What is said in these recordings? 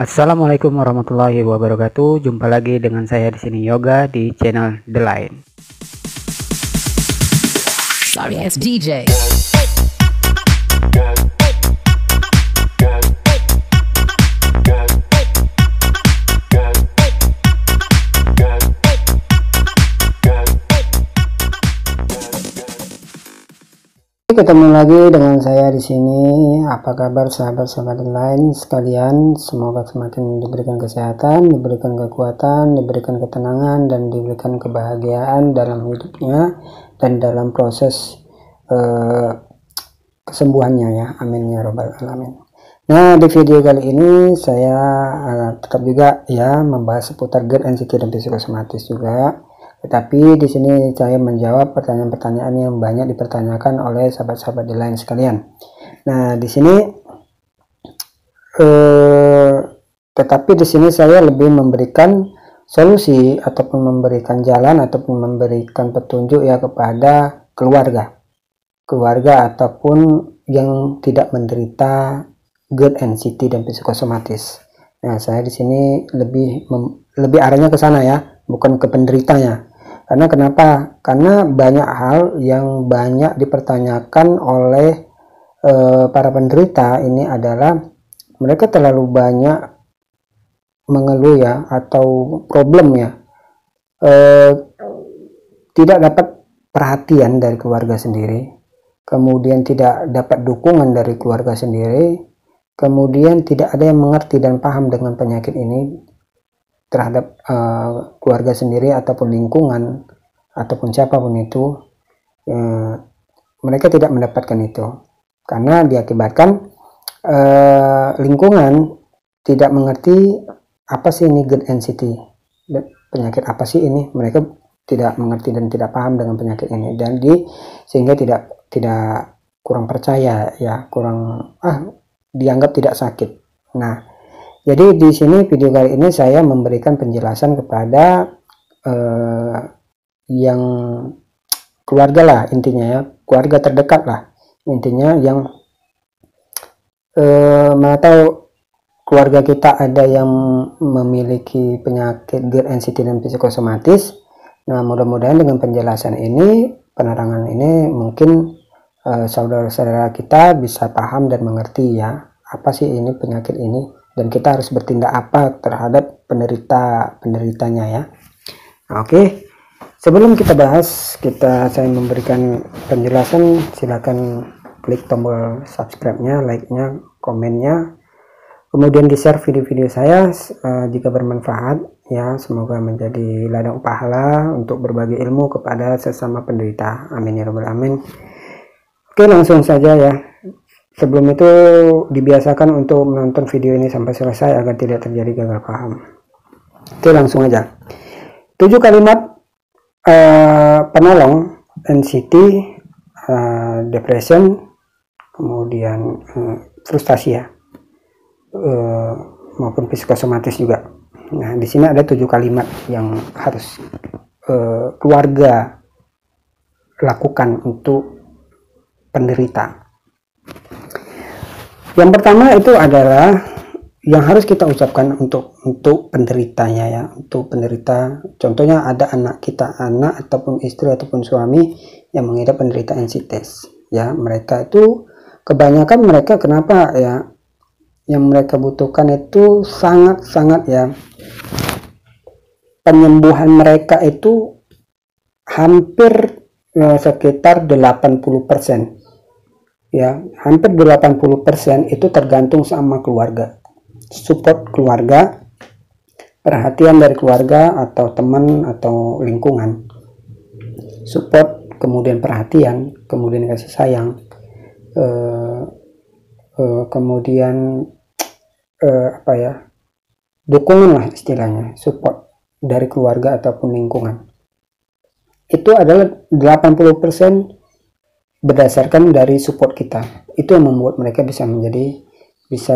Assalamualaikum warahmatullahi wabarakatuh. Jumpa lagi dengan saya di sini Yoga di channel The Line. Sorry ass DJ. Ketemu lagi dengan saya di sini. Apa kabar sahabat-sahabat lain sekalian? Semoga semakin diberikan kesehatan, diberikan kekuatan, diberikan ketenangan, dan diberikan kebahagiaan dalam hidupnya dan dalam proses kesembuhannya ya. Amin ya robbal alamin. Nah, di video kali ini saya tetap juga ya membahas seputar GERD, NCT dan psikosomatis juga. Tetapi di sini saya menjawab pertanyaan-pertanyaan yang banyak dipertanyakan oleh sahabat-sahabat di lain sekalian. Nah, di sini tetapi di sini saya lebih memberikan solusi ataupun memberikan jalan ataupun memberikan petunjuk ya kepada keluarga ataupun yang tidak menderita GERD, NCT dan psikosomatis. Nah, saya di sini lebih arahnya ke sana ya, bukan ke penderitanya. Karena kenapa? Karena banyak hal yang banyak dipertanyakan oleh para penderita ini adalah mereka terlalu banyak mengeluh ya, atau problem ya, tidak dapat perhatian dari keluarga sendiri, kemudian tidak dapat dukungan dari keluarga sendiri, kemudian tidak ada yang mengerti dan paham dengan penyakit ini terhadap keluarga sendiri ataupun lingkungan ataupun siapapun itu. Mereka tidak mendapatkan itu karena diakibatkan lingkungan tidak mengerti apa sih ini GERD, NCT, penyakit apa sih ini. Mereka tidak mengerti dan tidak paham dengan penyakit ini, dan sehingga tidak kurang percaya ya, dianggap tidak sakit. Nah, jadi di sini video kali ini saya memberikan penjelasan kepada yang keluarga lah intinya ya, keluarga terdekat lah intinya, yang mana tahu keluarga kita ada yang memiliki penyakit GERD, NCT dan psikosomatis. Nah, mudah-mudahan dengan penjelasan ini, penerangan ini, mungkin saudara-saudara kita bisa paham dan mengerti ya apa sih ini penyakit ini, dan kita harus bertindak apa terhadap penderitanya ya. Oke, sebelum kita bahas, saya memberikan penjelasan. Silakan klik tombol subscribe-nya, like-nya, komennya, kemudian di share video-video saya jika bermanfaat ya. Semoga menjadi ladang pahala untuk berbagi ilmu kepada sesama penderita. Amin ya rabbal alamin. Oke, langsung saja ya. Sebelum itu dibiasakan untuk menonton video ini sampai selesai agar tidak terjadi gagal paham. Oke, langsung aja. 7 kalimat penolong NCT, depression, kemudian frustasi ya, maupun psikosomatis juga. Nah, di sini ada 7 kalimat yang harus keluarga lakukan untuk penderita. Yang pertama itu adalah yang harus kita ucapkan untuk penderitanya ya, untuk penderita. Contohnya ada anak ataupun istri ataupun suami yang mengidap penderita NCT ya. Mereka itu kebanyakan mereka kenapa ya, yang mereka butuhkan itu sangat ya, penyembuhan mereka itu hampir sekitar 80% ya, hampir 80% itu tergantung sama keluarga, support keluarga, perhatian dari keluarga atau teman atau lingkungan, support, kemudian perhatian, kemudian kasih sayang, kemudian dukungan lah istilahnya, support dari keluarga ataupun lingkungan. Itu adalah 80% berdasarkan dari support kita. Itu yang membuat mereka bisa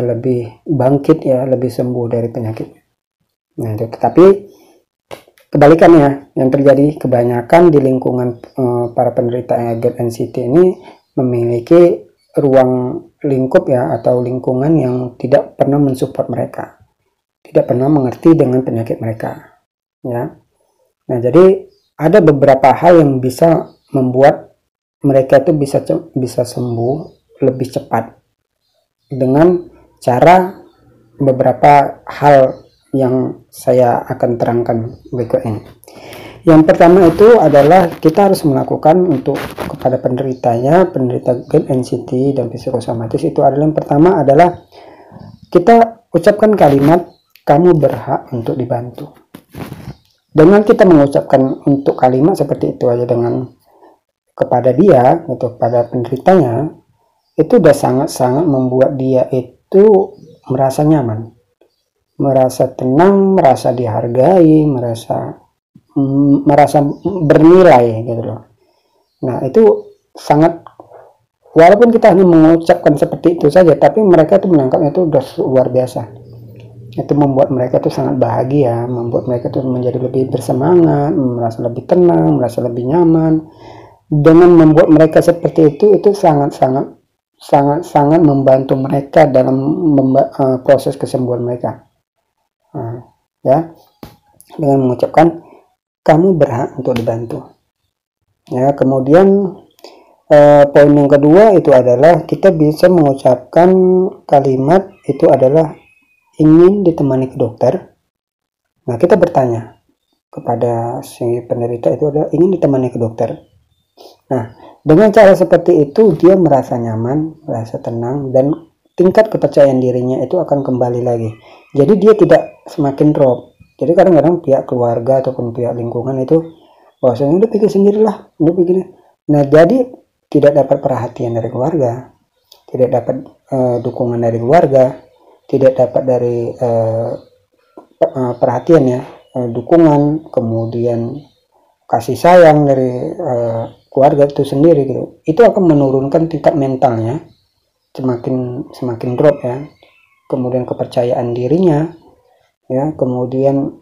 lebih bangkit ya, lebih sembuh dari penyakit. Nah, itu. Tetapi kebalikannya yang terjadi kebanyakan di lingkungan para penderita GERD, NCT ini memiliki ruang lingkup ya, atau lingkungan yang tidak pernah mensupport mereka. tidak pernah mengerti dengan penyakit mereka, ya. Nah, jadi ada beberapa hal yang bisa membuat mereka itu bisa sembuh lebih cepat dengan cara beberapa hal yang saya akan terangkan berikut ini. Yang pertama itu adalah kita harus melakukan untuk kepada penderita GERD, NCT dan psikosomatis, itu adalah yang pertama adalah kita ucapkan kalimat kamu berhak untuk dibantu. Dengan kita mengucapkan untuk kalimat seperti itu aja dengan kepada dia atau kepada penderitanya, itu udah sangat-sangat membuat dia itu merasa nyaman, merasa tenang, merasa dihargai, merasa bernilai gitu loh. Nah, itu sangat, walaupun kita hanya mengucapkan seperti itu saja, tapi mereka itu menangkapnya itu udah luar biasa. Itu membuat mereka itu sangat bahagia, membuat mereka itu menjadi lebih bersemangat, merasa lebih tenang, merasa lebih nyaman. Dengan membuat mereka seperti itu sangat membantu mereka dalam proses kesembuhan mereka. Ya, dengan mengucapkan kamu berhak untuk dibantu. Ya, kemudian poin yang kedua itu adalah kita bisa mengucapkan kalimat itu adalah ingin ditemani ke dokter. Nah, kita bertanya kepada si penderita itu adalah ingin ditemani ke dokter. Nah, dengan cara seperti itu dia merasa nyaman, merasa tenang, dan tingkat kepercayaan dirinya itu akan kembali lagi. Jadi dia tidak semakin drop. Jadi kadang-kadang pihak keluarga ataupun pihak lingkungan itu bahwasanya udah pikir sendirilah, udah pikir. Nah, jadi tidak dapat perhatian dari keluarga, tidak dapat dukungan dari keluarga, tidak dapat dari perhatian ya, dukungan, kemudian kasih sayang dari keluarga itu sendiri gitu. Itu akan menurunkan tingkat mentalnya, semakin drop ya. Kemudian kepercayaan dirinya ya, kemudian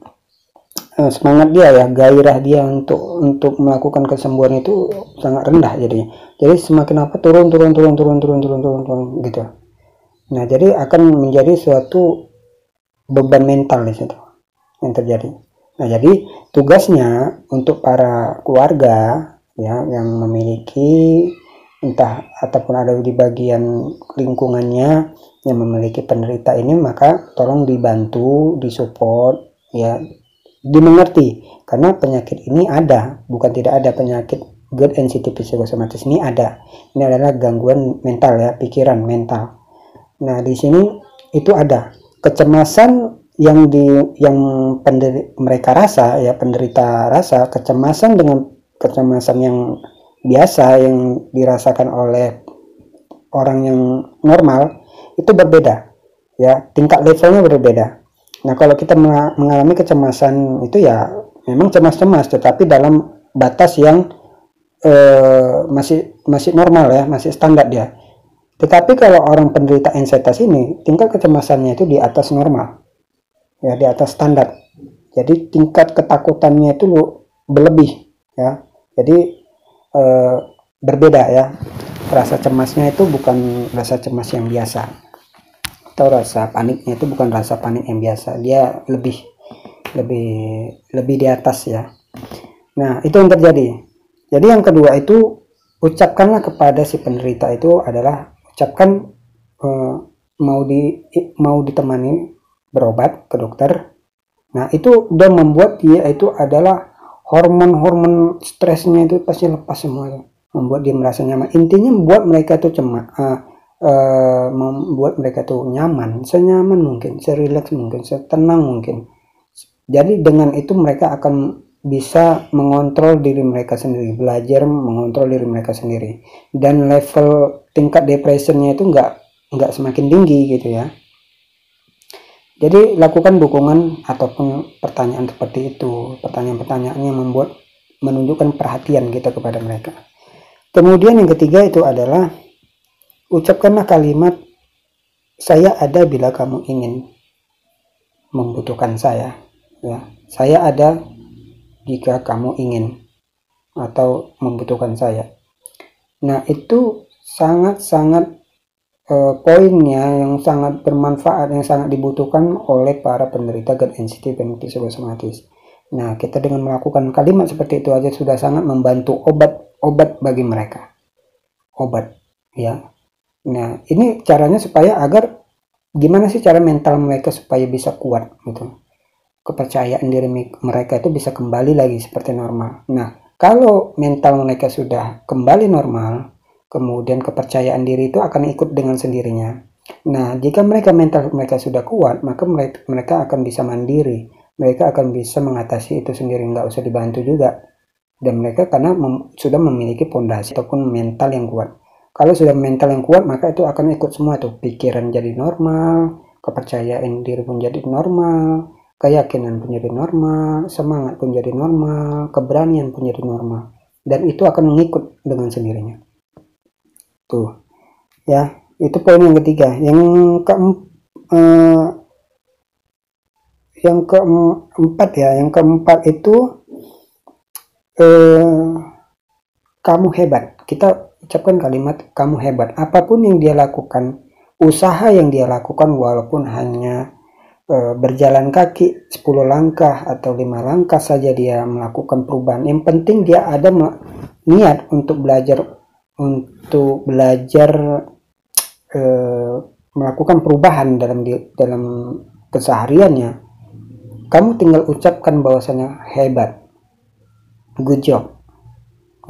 semangat dia ya, gairah dia untuk melakukan kesembuhan itu sangat rendah jadinya. Jadi semakin turun gitu. Nah, jadi akan menjadi suatu beban mental di situ yang terjadi. Nah, jadi tugasnya untuk para keluarga ya yang memiliki entah ataupun ada di bagian lingkungannya yang memiliki penderita ini, maka tolong dibantu, disupport ya, dimengerti karena penyakit ini ada, bukan tidak ada. Penyakit GERD, NCT, psikosomatis ini ada. Ini adalah gangguan mental ya, pikiran mental. Nah, di sini itu ada kecemasan yang mereka rasa ya, penderita rasa kecemasan dengan kecemasan yang biasa yang dirasakan oleh orang yang normal itu berbeda ya, tingkat levelnya berbeda. Nah, kalau kita mengalami kecemasan itu ya memang cemas-cemas, tetapi dalam batas yang masih normal ya, masih standar dia. Tetapi kalau orang penderita ansietas ini, tingkat kecemasannya itu di atas normal, ya di atas standar. Jadi tingkat ketakutannya itu berlebih, ya. Jadi berbeda ya. Rasa cemasnya itu bukan rasa cemas yang biasa, atau rasa paniknya itu bukan rasa panik yang biasa. Dia lebih di atas ya. Nah, itu yang terjadi. Jadi yang kedua itu, ucapkanlah kepada si penderita itu adalah ucapkan mau ditemani berobat ke dokter. Nah, itu udah membuat dia itu adalah hormon stresnya itu pasti lepas semua, membuat dia merasa nyaman. Intinya membuat mereka itu membuat mereka tuh nyaman, senyaman mungkin, serileks mungkin, setenang mungkin. Jadi dengan itu mereka akan bisa mengontrol diri mereka sendiri, belajar mengontrol diri mereka sendiri, dan level tingkat depresinya itu nggak semakin tinggi gitu ya. Jadi lakukan dukungan ataupun pertanyaan seperti itu, pertanyaan-pertanyaan yang menunjukkan perhatian kita kepada mereka. Kemudian yang ketiga itu adalah ucapkanlah kalimat saya ada bila kamu ingin membutuhkan saya ya. Saya ada jika kamu ingin atau membutuhkan saya. Nah, itu sangat-sangat poinnya yang sangat bermanfaat, yang sangat dibutuhkan oleh para penderita GERD sensitif dan psikosomatis. Nah, kita dengan melakukan kalimat seperti itu aja sudah sangat membantu obat bagi mereka. Obat, ya. Nah, ini caranya supaya agar gimana sih cara mental mereka supaya bisa kuat gitu. Kepercayaan diri mereka itu bisa kembali lagi seperti normal. Nah, kalau mental mereka sudah kembali normal, kemudian kepercayaan diri itu akan ikut dengan sendirinya. Nah, jika mental mereka sudah kuat, maka mereka akan bisa mandiri. Mereka akan bisa mengatasi itu sendiri, nggak usah dibantu juga. Dan mereka karena sudah memiliki pondasi ataupun mental yang kuat. Kalau sudah mental yang kuat, maka itu akan ikut semua tuh. Pikiran jadi normal, kepercayaan diri pun jadi normal, keyakinan pun jadi normal, semangat pun jadi normal, keberanian pun jadi normal. Dan itu akan mengikut dengan sendirinya. Tuh, ya, itu poin yang ketiga. Yang keempat itu kamu hebat. Kita ucapkan kalimat kamu hebat. Apapun yang dia lakukan, usaha yang dia lakukan walaupun hanya berjalan kaki 10 langkah atau 5 langkah saja dia melakukan perubahan. Yang penting dia ada niat untuk belajar melakukan perubahan dalam kesehariannya. Kamu tinggal ucapkan bahwasanya hebat, good job,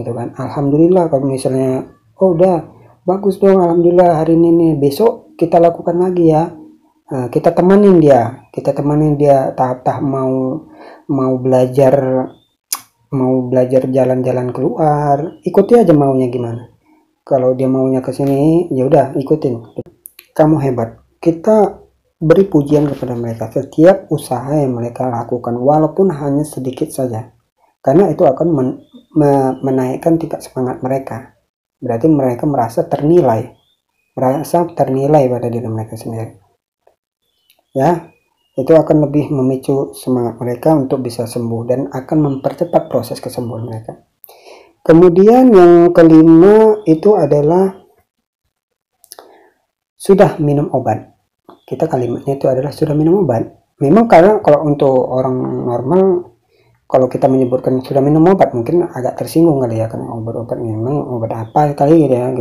gitu kan. Alhamdulillah. Kalau misalnya udah bagus dong, alhamdulillah hari ini nih, besok kita lakukan lagi ya. Nah, kita temanin dia tahap-tahap mau belajar jalan-jalan keluar, ikuti aja maunya gimana. Kalau dia maunya ke sini, ya udah ikutin. Kamu hebat. Kita beri pujian kepada mereka setiap usaha yang mereka lakukan walaupun hanya sedikit saja. Karena itu akan menaikkan tingkat semangat mereka. Berarti mereka merasa ternilai pada diri mereka sendiri. Ya, itu akan lebih memicu semangat mereka untuk bisa sembuh dan akan mempercepat proses kesembuhan mereka. Kemudian yang kelima itu adalah sudah minum obat. Kita kalimatnya itu adalah sudah minum obat. Memang karena kalau untuk orang normal, kalau kita menyebutkan sudah minum obat mungkin agak tersinggung kali ya, karena obat-obat memang obat apa kali gitu ya.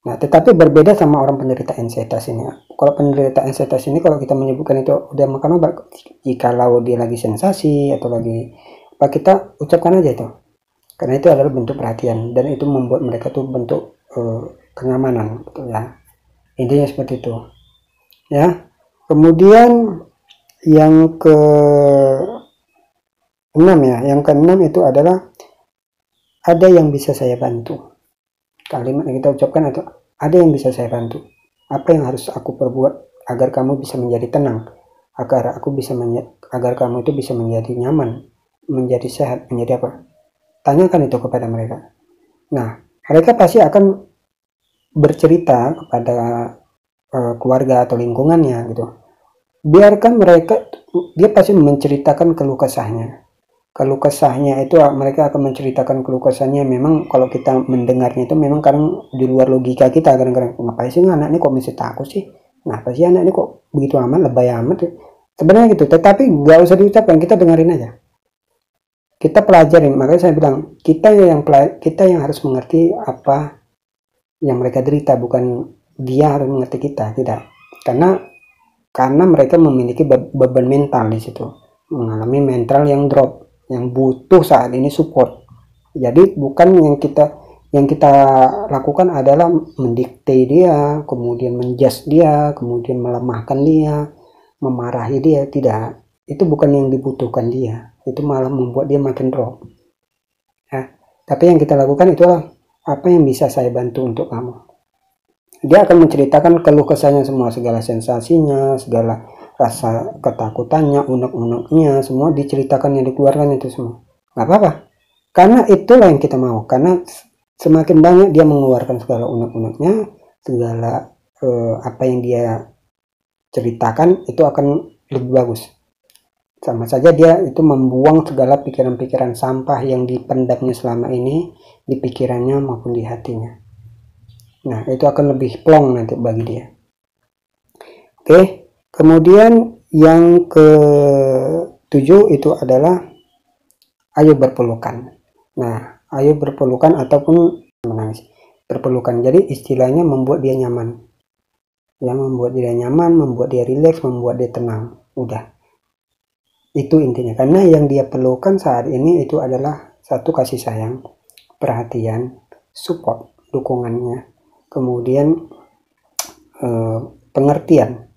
Nah, tetapi berbeda sama orang penderita anxietas ini. Kalau penderita anxietas ini, kalau kita menyebutkan itu udah makan obat, jikalau dia lagi sensasi atau lagi apa, kita ucapkan aja itu. Karena itu adalah bentuk perhatian dan itu membuat mereka tuh bentuk kenyamanan, gitu ya. Intinya seperti itu. Ya. Kemudian yang keenam itu adalah ada yang bisa saya bantu. Kalimat yang kita ucapkan itu ada yang bisa saya bantu. Apa yang harus aku perbuat agar kamu bisa menjadi tenang, agar kamu itu bisa menjadi nyaman, menjadi sehat, menjadi apa? Tanyakan itu kepada mereka. Nah, mereka pasti akan bercerita kepada keluarga atau lingkungannya gitu. Biarkan dia pasti menceritakan keluh kesahnya itu mereka akan menceritakan keluh kesahnya. Memang kalau kita mendengarnya itu memang kadang di luar logika kita, kadang-kadang ngapain sih anak ini kok mesti takut sih, kenapa sih anak ini kok begitu amat, lebay amat sebenarnya gitu. Tetapi gak usah diucapkan, kita dengerin aja, kita pelajarin. Makanya saya bilang kita yang harus mengerti apa yang mereka derita, bukan dia harus mengerti kita, tidak. Karena mereka memiliki beban mental di situ, mengalami mental yang drop, yang butuh saat ini support. Jadi bukan yang kita lakukan adalah mendikte dia, kemudian menjudge dia, kemudian melemahkan dia, memarahi dia, tidak. Itu bukan yang dibutuhkan dia, itu malah membuat dia makin drop. Ya. Tapi yang kita lakukan itulah apa yang bisa saya bantu untuk kamu. Dia akan menceritakan keluh kesahnya semua, segala sensasinya, segala rasa ketakutannya, unek-uneknya, semua diceritakan, yang dikeluarkan itu semua. Gak apa-apa, karena itulah yang kita mau. Karena semakin banyak dia mengeluarkan segala unek-uneknya, segala apa yang dia ceritakan, itu akan lebih bagus. Sama saja dia itu membuang segala pikiran-pikiran sampah yang dipendamnya selama ini di pikirannya maupun di hatinya. Nah, itu akan lebih plong nanti bagi dia. Oke, kemudian yang ke-7 itu adalah ayo berpelukan. Nah, ayo berpelukan ataupun menangis. Berpelukan, jadi istilahnya membuat dia nyaman. Yang membuat dia nyaman, membuat dia rileks, membuat dia tenang. Udah. Itu intinya. Karena yang dia perlukan saat ini itu adalah satu, kasih sayang, perhatian, support, dukungannya, kemudian pengertian.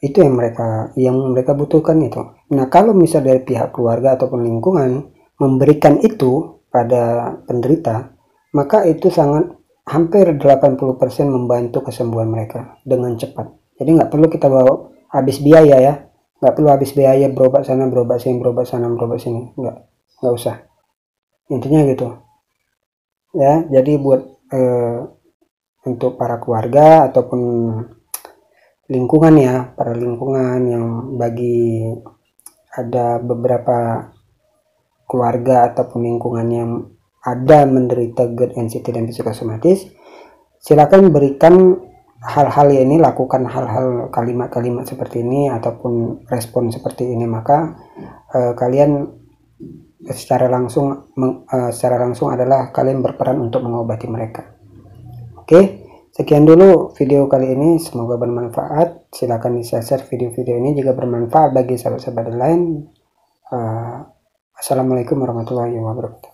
Itu yang mereka butuhkan itu. Nah, kalau misal dari pihak keluarga ataupun lingkungan memberikan itu pada penderita, maka itu sangat hampir 80% membantu kesembuhan mereka dengan cepat. Jadi nggak perlu kita bawa habis biaya ya, nggak perlu habis biaya berobat sana, berobat sini, berobat sana, berobat sini, nggak usah. Intinya gitu ya. Jadi buat untuk para keluarga ataupun lingkungan ya, para lingkungan yang bagi ada beberapa keluarga ataupun lingkungan yang ada menderita GERD, NCT dan psikosomatis, silakan berikan hal-hal ini, lakukan hal-hal kalimat-kalimat seperti ini ataupun respon seperti ini, maka kalian secara langsung adalah kalian berperan untuk mengobati mereka. Oke. Sekian dulu video kali ini, semoga bermanfaat. Silakan di-share video-video ini jika bermanfaat bagi sahabat-sahabat lain. Assalamualaikum warahmatullahi wabarakatuh.